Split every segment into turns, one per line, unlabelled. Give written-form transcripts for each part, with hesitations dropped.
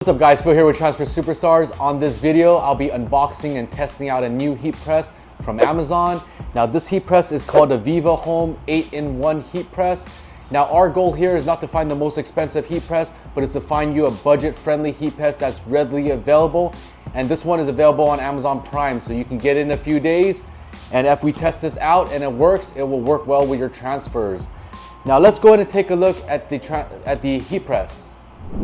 What's up guys, Phil here with Transfer Superstars. On this video, I'll be unboxing and testing out a new heat press from Amazon. Now this heat press is called a VIVOHOME 8-in-1 heat press. Now our goal here is not to find the most expensive heat press, but it's to find you a budget-friendly heat press that's readily available. And this one is available on Amazon Prime, so you can get it in a few days. And if we test this out and it works, it will work well with your transfers. Now let's go ahead and take a look at the heat press.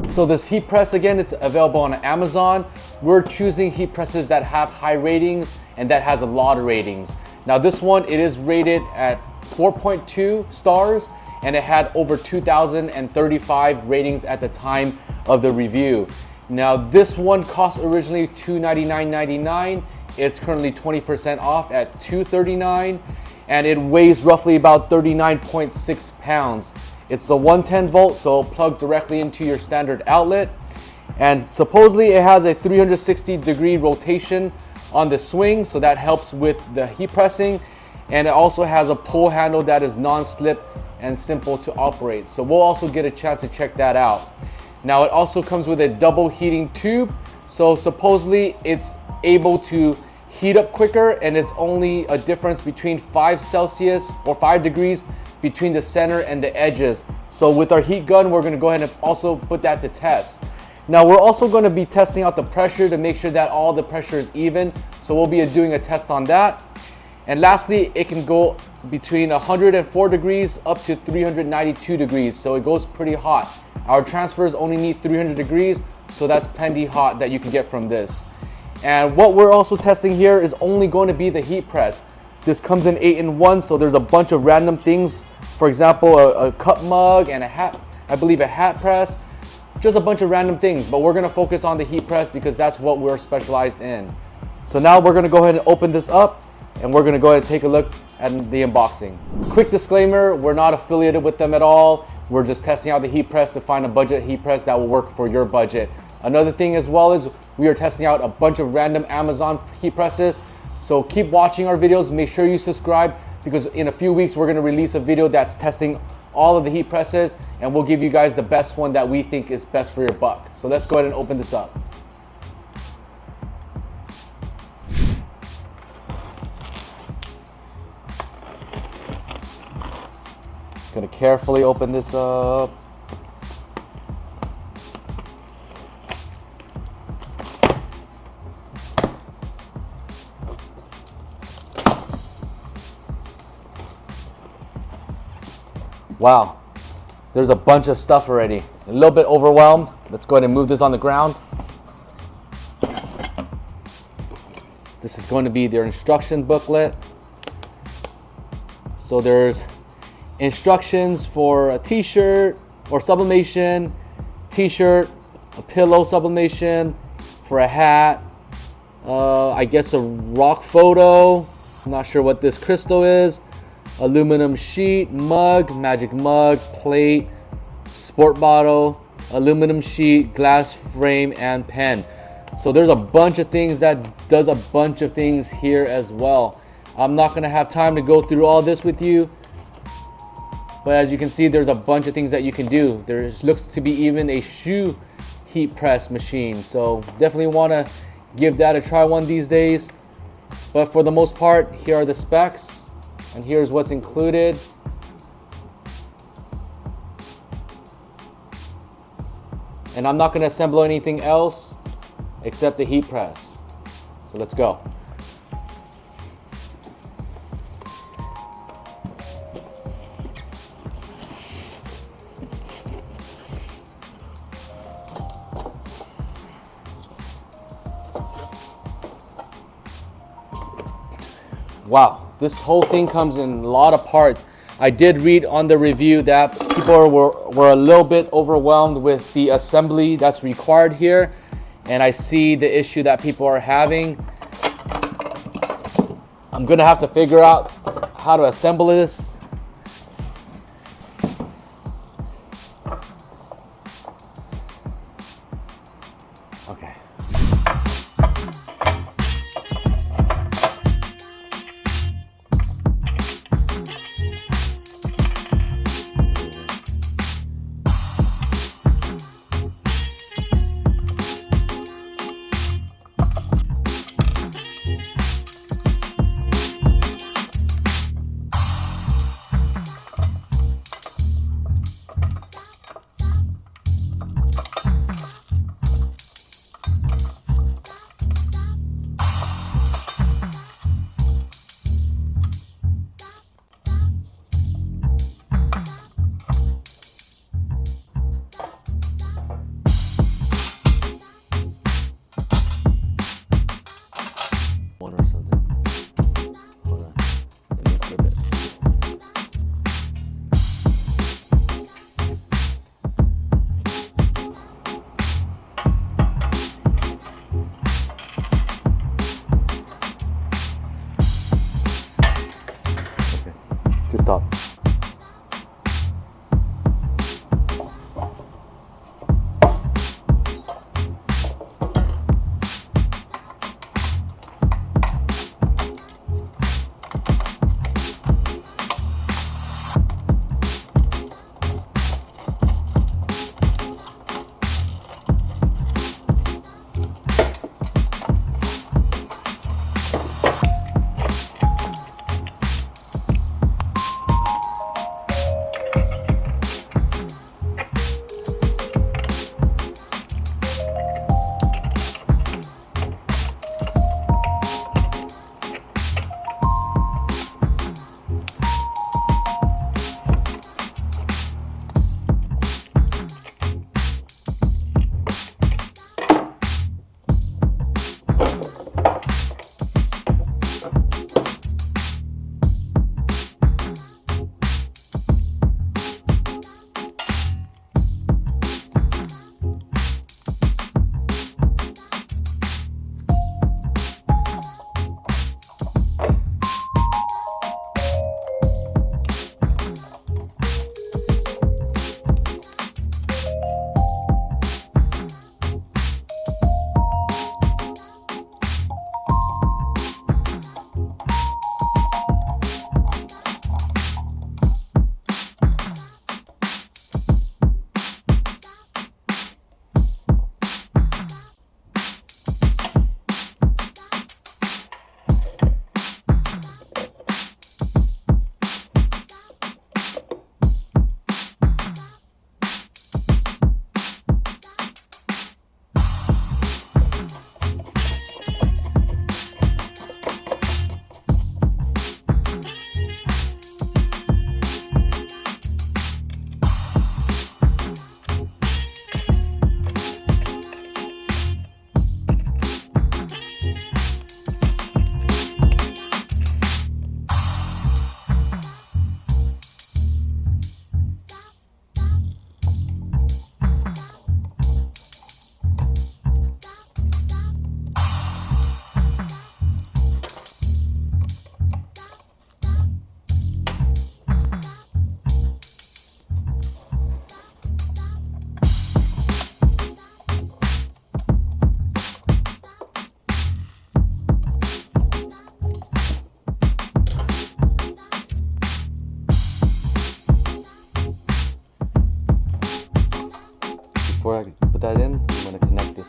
So this heat press, again, it's available on Amazon. We're choosing heat presses that have high ratings and that has a lot of ratings. Now this one, it is rated at 4.2 stars and it had over 2,035 ratings at the time of the review. Now this one cost originally $299.99. It's currently 20% off at $239 and it weighs roughly about 39.6 pounds. It's a 110 volt, so it'll plug directly into your standard outlet. And supposedly it has a 360-degree rotation on the swing, so that helps with the heat pressing. And it also has a pull handle that is non-slip and simple to operate. So we'll also get a chance to check that out. Now it also comes with a double heating tube. So supposedly it's able to heat up quicker, and it's only a difference between 5 Celsius or 5 degrees between the center and the edges. So with our heat gun, we're gonna go ahead and also put that to test. Now we're also gonna be testing out the pressure to make sure that all the pressure is even. So we'll be doing a test on that. And lastly, it can go between 104 degrees up to 392 degrees. So it goes pretty hot. Our transfers only need 300 degrees, so that's plenty hot that you can get from this. And what we're also testing here is only going to be the heat press. This comes in 8-in-1, so there's a bunch of random things. For example, a cup mug and a hat, I believe a Hatpress. Just a bunch of random things, but we're gonna focus on the heat press because that's what we're specialized in. So now we're gonna go ahead and open this up and we're gonna go ahead and take a look at the unboxing. Quick disclaimer, we're not affiliated with them at all. We're just testing out the heat press to find a budget heat press that will work for your budget. Another thing as well is we are testing out a bunch of random Amazon heat presses. So keep watching our videos, make sure you subscribe, because in a few weeks we're gonna release a video that's testing all of the heat presses and we'll give you guys the best one that we think is best for your buck. So let's go ahead and open this up. Gonna carefully open this up. Wow, there's a bunch of stuff already. A little bit overwhelmed. Let's go ahead and move this on the ground. This is going to be their instruction booklet. So there's instructions for a t-shirt or sublimation, t-shirt, a pillow sublimation, for a hat, I guess a rock photo. I'm not sure what this crystal is. Aluminum sheet, mug, magic mug, plate, sport bottle, aluminum sheet, glass frame, and pen. So there's a bunch of things that does a bunch of things here as well. I'm not gonna have time to go through all this with you, but as you can see, there's a bunch of things that you can do. There looks to be even a shoe heat press machine. So definitely wanna give that a try one of these days. But for the most part, here are the specs. And here's what's included. And I'm not gonna assemble anything else except the heat press. So let's go. Wow. This whole thing comes in a lot of parts. I did read on the review that people were a little bit overwhelmed with the assembly that's required here. And I see the issue that people are having. I'm gonna have to figure out how to assemble this. Okay.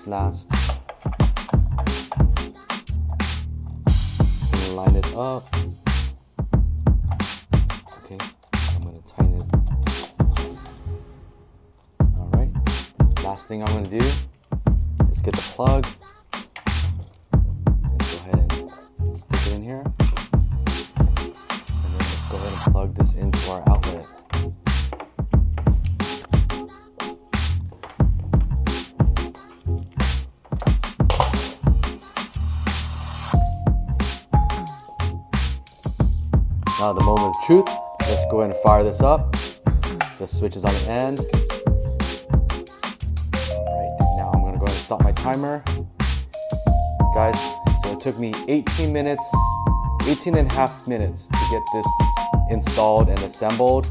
this last. I'm gonna line it up. Okay, I'm gonna tighten it. All right, last thing I'm gonna do is get the plug. Go ahead and stick it in here. And then let's go ahead and plug this into our outlet. Now the moment of truth, let's go ahead and fire this up. The switch is on the end. All right, now I'm gonna go ahead and stop my timer. Guys, so it took me 18 and a half minutes to get this installed and assembled.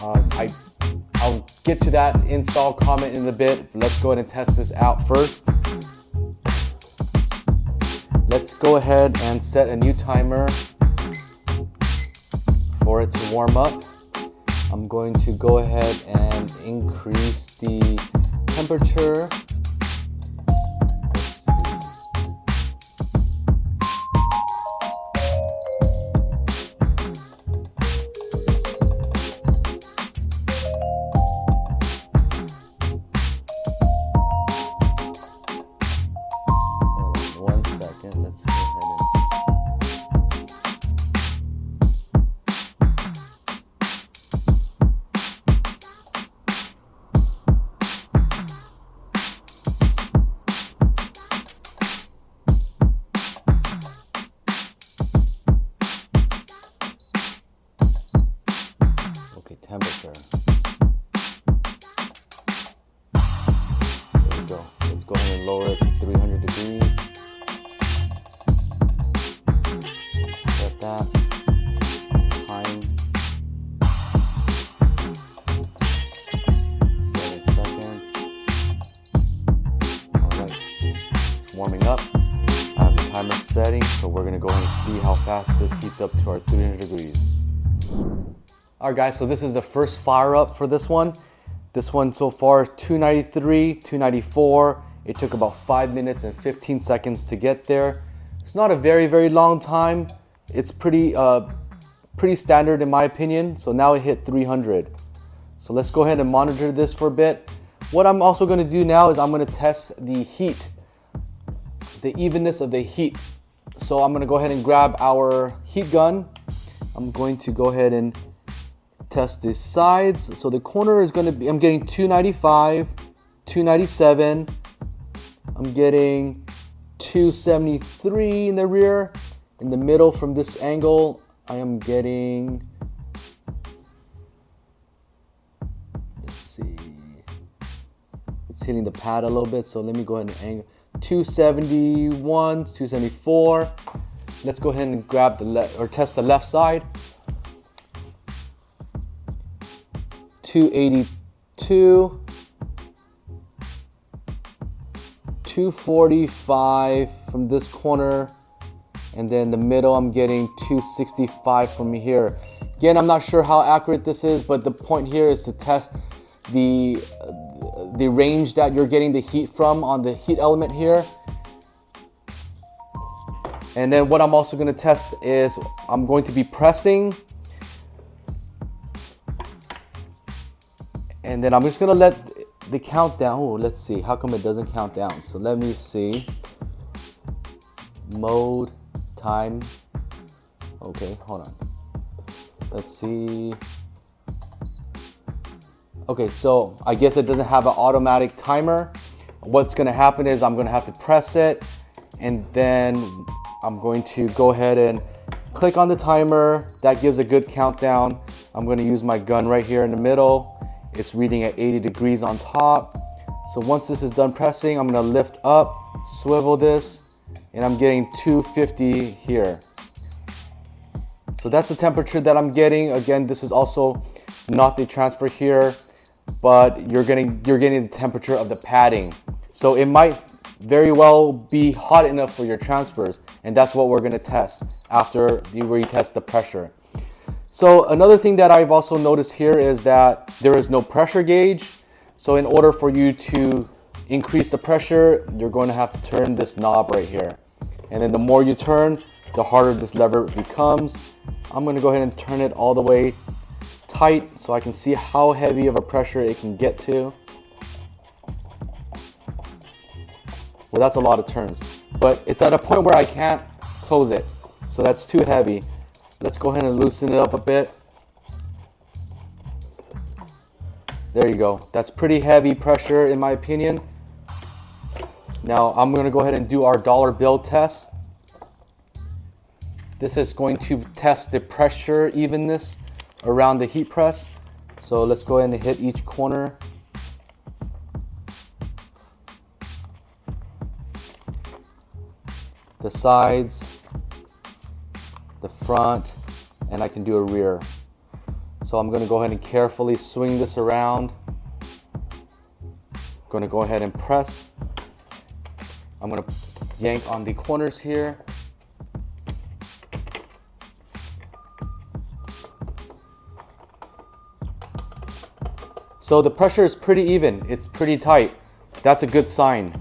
I'll get to that install comment in a bit. Let's go ahead and test this out first. Let's go ahead and set a new timer for it to warm up. I'm going to go ahead and increase the temperature. Temperature. There we go. Let's go ahead and lower it to 300 degrees. Set that. Time. 7 seconds. Alright. It's warming up. I have the timer setting, so we're going to go ahead and see how fast this heats up to our 300 degrees. Alright guys, so this is the first fire up for this one. This one so far, 293, 294. It took about 5 minutes and 15 seconds to get there. It's not a very, very long time. It's pretty standard in my opinion. So now it hit 300. So let's go ahead and monitor this for a bit. What I'm also going to do now is I'm going to test the heat, the evenness of the heat. So I'm going to go ahead and grab our heat gun. I'm going to go ahead and test the sides. So the corner is going to be, I'm getting 295, 297. I'm getting 273 in the rear. In the middle from this angle, I am getting, let's see, it's hitting the pad a little bit. So let me go ahead and angle 271, 274. Let's go ahead and grab the left or test the left side. 282, 245 from this corner, and then the middle I'm getting 265 from here. Again, I'm not sure how accurate this is, but the point here is to test the range that you're getting the heat from on the heat element here. And then what I'm also going to test is I'm going to be pressing. And then I'm just gonna let the countdown. Oh, let's see. How come it doesn't count down? So let me see. Mode, time. Okay, hold on. Let's see. Okay, so I guess it doesn't have an automatic timer. What's gonna happen is I'm gonna have to press it, and then I'm going to go ahead and click on the timer. That gives a good countdown. I'm gonna use my gun right here in the middle. It's reading at 80 degrees on top. So once this is done pressing, I'm gonna lift up, swivel this, and I'm getting 250 here. So that's the temperature that I'm getting. Again, this is also not the transfer here, but you're getting the temperature of the padding. So it might very well be hot enough for your transfers, and that's what we're gonna test after you retest the pressure. So another thing that I've also noticed here is that there is no pressure gauge. So in order for you to increase the pressure, you're going to have to turn this knob right here. And then the more you turn, the harder this lever becomes. I'm going to go ahead and turn it all the way tight so I can see how heavy of a pressure it can get to. Well, that's a lot of turns, but it's at a point where I can't close it, so that's too heavy. Let's go ahead and loosen it up a bit. There you go. That's pretty heavy pressure in my opinion. Now I'm going to go ahead and do our dollar bill test. This is going to test the pressure evenness around the heat press. So let's go ahead and hit each corner. The sides, the front, and I can do a rear. So I'm going to go ahead and carefully swing this around. I'm going to go ahead and press. I'm going to yank on the corners here. So the pressure is pretty even, it's pretty tight. That's a good sign.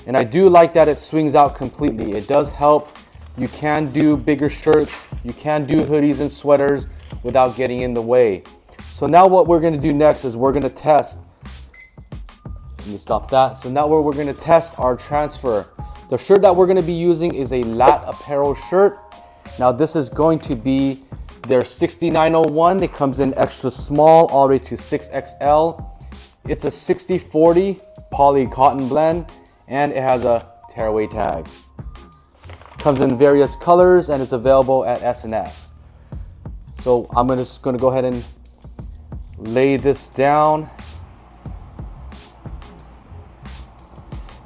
And I do like that it swings out completely. It does help. You can do bigger shirts, you can do hoodies and sweaters without getting in the way. So now what we're gonna do next is we're gonna test. Let me stop that. So now we're gonna test our transfer. The shirt that we're gonna be using is a lat apparel shirt. Now this is going to be their 6901. It comes in extra small all the way to 6XL. It's a 60/40 poly cotton blend and it has a tearaway tag. Comes in various colors and it's available at S&S. So I'm just gonna go ahead and lay this down.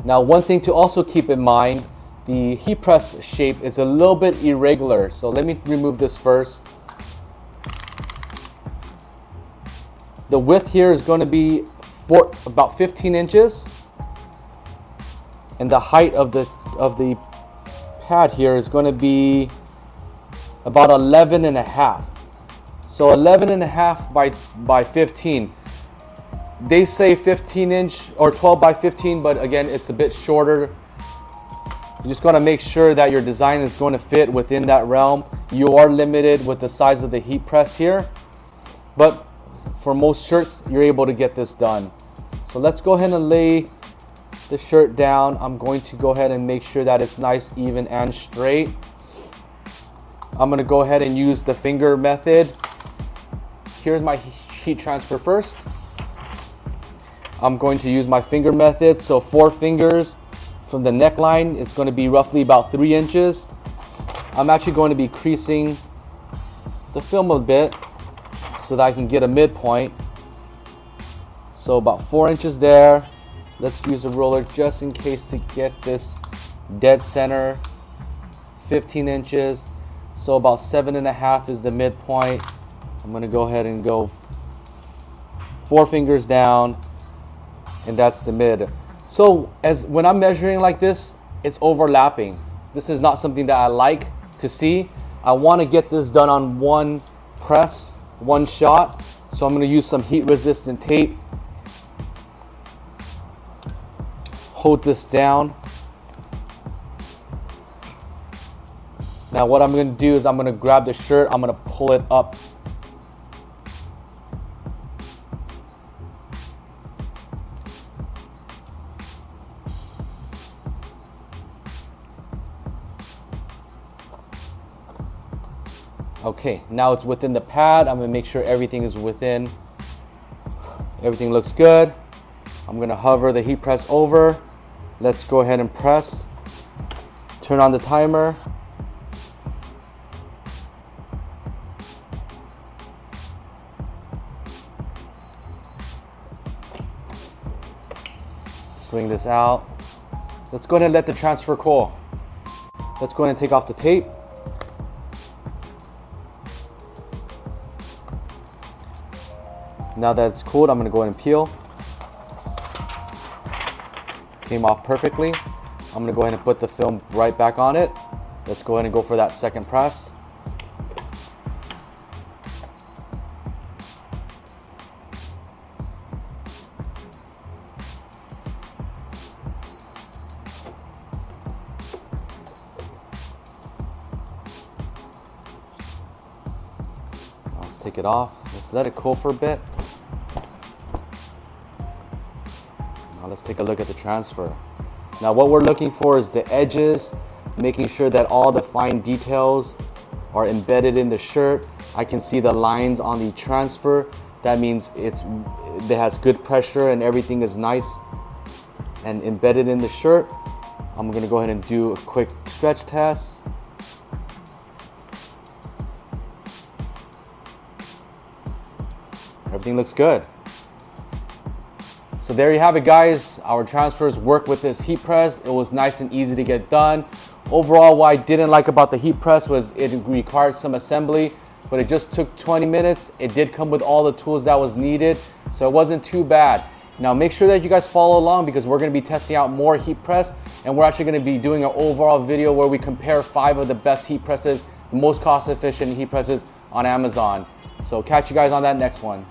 Now one thing to also keep in mind, the heat press shape is a little bit irregular. So let me remove this first. The width here is going to be about 15 inches. And the height of the pad here is going to be about 11 and a half. So 11 and a half by 15. They say 15 inch or 12 by 15, but again, it's a bit shorter. You just got to make sure that your design is going to fit within that realm. You are limited with the size of the heat press here, but for most shirts, you're able to get this done. So let's go ahead and lay the shirt down. I'm going to go ahead and make sure that it's nice, even, and straight. I'm going to go ahead and use the finger method. Here's my heat transfer first. I'm going to use my finger method. So 4 fingers from the neckline. It's going to be roughly about 3 inches. I'm actually going to be creasing the film a bit so that I can get a midpoint. So about 4 inches there. Let's use a roller just in case to get this dead center. 15 inches. So about 7.5 is the midpoint. I'm going to go ahead and go 4 fingers down, and that's the mid. So when I'm measuring like this, it's overlapping. This is not something that I like to see. I want to get this done on one press, one shot. So I'm going to use some heat resistant tape. Hold this down. Now what I'm going to do is I'm going to grab the shirt, I'm going to pull it up. Okay, now it's within the pad. I'm going to make sure everything is within. Everything looks good. I'm going to hover the heat press over. Let's go ahead and press. Turn on the timer. Swing this out. Let's go ahead and let the transfer cool. Let's go ahead and take off the tape. Now that it's cooled, I'm going to go ahead and peel. Came off perfectly. I'm going to go ahead and put the film right back on it. Let's go ahead and go for that second press. take it off. Let's let it cool for a bit. Now let's take a look at the transfer. Now what we're looking for is the edges, making sure that all the fine details are embedded in the shirt. I can see the lines on the transfer. That means it has good pressure and everything is nice and embedded in the shirt. I'm gonna go ahead and do a quick stretch test. Everything looks good. So there you have it, guys. Our transfers work with this heat press. It was nice and easy to get done. Overall, what I didn't like about the heat press was it required some assembly, but it just took 20 minutes. It did come with all the tools that was needed, so it wasn't too bad. Now make sure that you guys follow along because we're gonna be testing out more heat press, and we're actually gonna be doing an overall video where we compare 5 of the best heat presses, the most cost efficient heat presses on Amazon. So catch you guys on that next one.